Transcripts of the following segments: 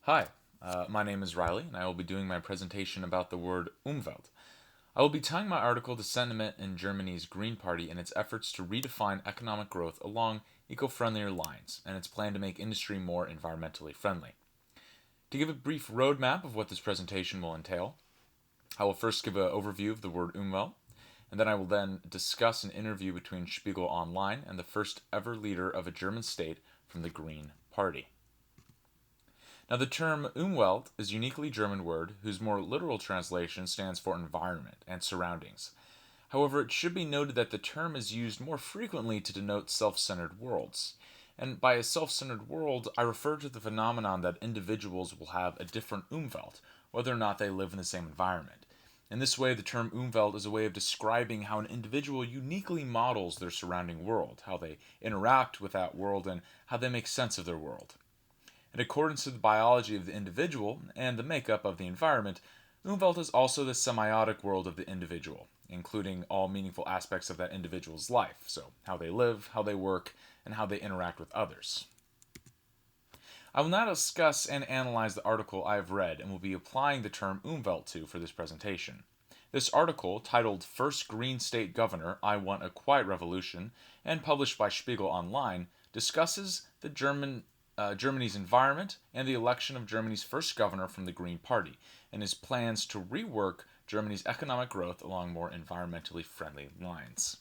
Hi, my name is Riley, and I will be doing my presentation about the word Umwelt. I will be tying my article to sentiment in Germany's Green Party and its efforts to redefine economic growth along eco friendlier lines, and its plan to make industry more environmentally friendly. To give a brief roadmap of what this presentation will entail, I will first give an overview of the word Umwelt, and then I will then discuss an interview between Spiegel Online and the first ever leader of a German state from the Green Party. Now, the term Umwelt is a uniquely German word whose more literal translation stands for environment and surroundings. However, it should be noted that the term is used more frequently to denote self centered worlds. And by a self centered world, I refer to the phenomenon that individuals will have a different Umwelt, whether or not they live in the same environment. In this way, the term Umwelt is a way of describing how an individual uniquely models their surrounding world, how they interact with that world, and how they make sense of their world. In accordance to the biology of the individual and the makeup of the environment, Umwelt is also the semiotic world of the individual, including all meaningful aspects of that individual's life, so how they live, how they work, and how they interact with others. I will now discuss and analyze the article I have read and will be applying the term Umwelt to for this presentation. This article, titled First Green State Governor, I Want a Quiet Revolution, and published by Spiegel Online, discusses the Germany's environment and the election of Germany's first governor from the Green Party, and his plans to rework Germany's economic growth along more environmentally friendly lines.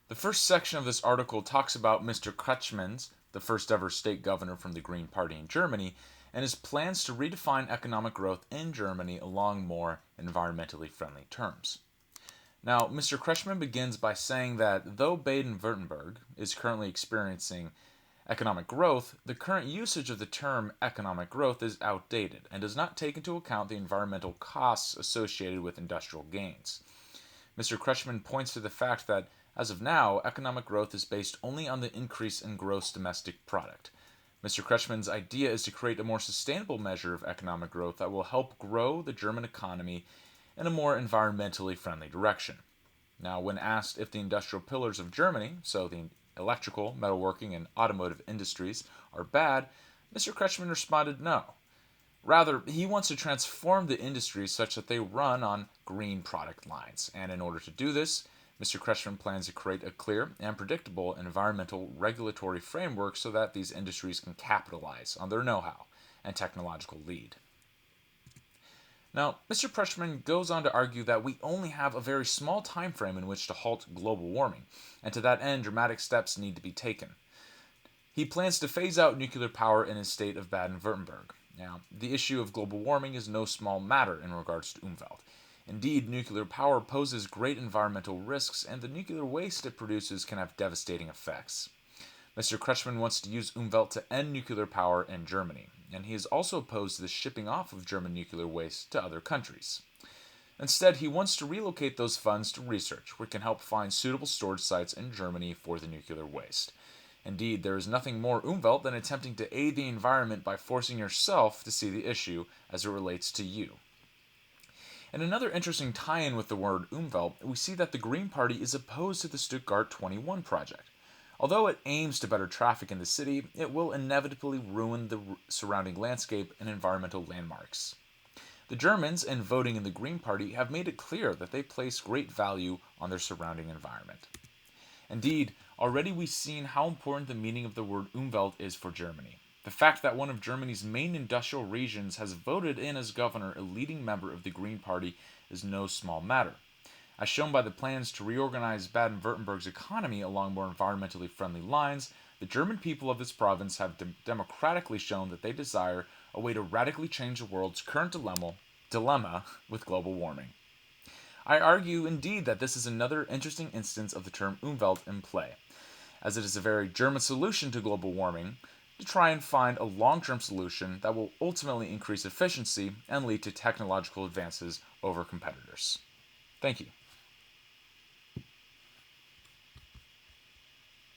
The first section of this article talks about Mr. Kretschmann's, the first ever state governor from the Green Party in Germany, and his plans to redefine economic growth in Germany along more environmentally friendly terms. Now, Mr. Kretschmann begins by saying that though Baden Württemberg is currently experiencing economic growth, the current usage of the term economic growth is outdated and does not take into account the environmental costs associated with industrial gains. Mr. Kretschmann points to the fact that, as of now, economic growth is based only on the increase in gross domestic product. Mr. Kretschmann's idea is to create a more sustainable measure of economic growth that will help grow the German economy in a more environmentally friendly direction. Now, when asked if the industrial pillars of Germany, so the electrical, metalworking, and automotive industries, are bad, Mr. Kretschmann responded no. Rather, he wants to transform the industries such that they run on green product lines, and in order to do this, Mr. Kretschmann plans to create a clear and predictable environmental regulatory framework so that these industries can capitalize on their know how and technological lead. Now, Mr. Kretschmann goes on to argue that we only have a very small time frame in which to halt global warming, and to that end, dramatic steps need to be taken. He plans to phase out nuclear power in his state of Baden Württemberg. Now, the issue of global warming is no small matter in regards to Umwelt. Indeed, nuclear power poses great environmental risks, and the nuclear waste it produces can have devastating effects. Mr. Kretschmann wants to use Umwelt to end nuclear power in Germany, and he is also opposed to the shipping off of German nuclear waste to other countries. Instead, he wants to relocate those funds to research, which can help find suitable storage sites in Germany for the nuclear waste. Indeed, there is nothing more Umwelt than attempting to aid the environment by forcing yourself to see the issue as it relates to you. In another interesting tie-in with the word Umwelt, we see that the Green Party is opposed to the Stuttgart 21 project. Although it aims to better traffic in the city, it will inevitably ruin the surrounding landscape and environmental landmarks. The Germans, in voting in the Green Party, have made it clear that they place great value on their surrounding environment. Indeed, already we've seen how important the meaning of the word Umwelt is for Germany. The fact that one of Germany's main industrial regions has voted in as governor a leading member of the Green Party is no small matter. As shown by the plans to reorganize Baden Württemberg's economy along more environmentally friendly lines, the German people of this province have democratically shown that they desire a way to radically change the world's current dilemma with global warming. I argue indeed that this is another interesting instance of the term Umwelt in play, as it is a very German solution to global warming to try and find a long term solution that will ultimately increase efficiency and lead to technological advances over competitors. Thank you.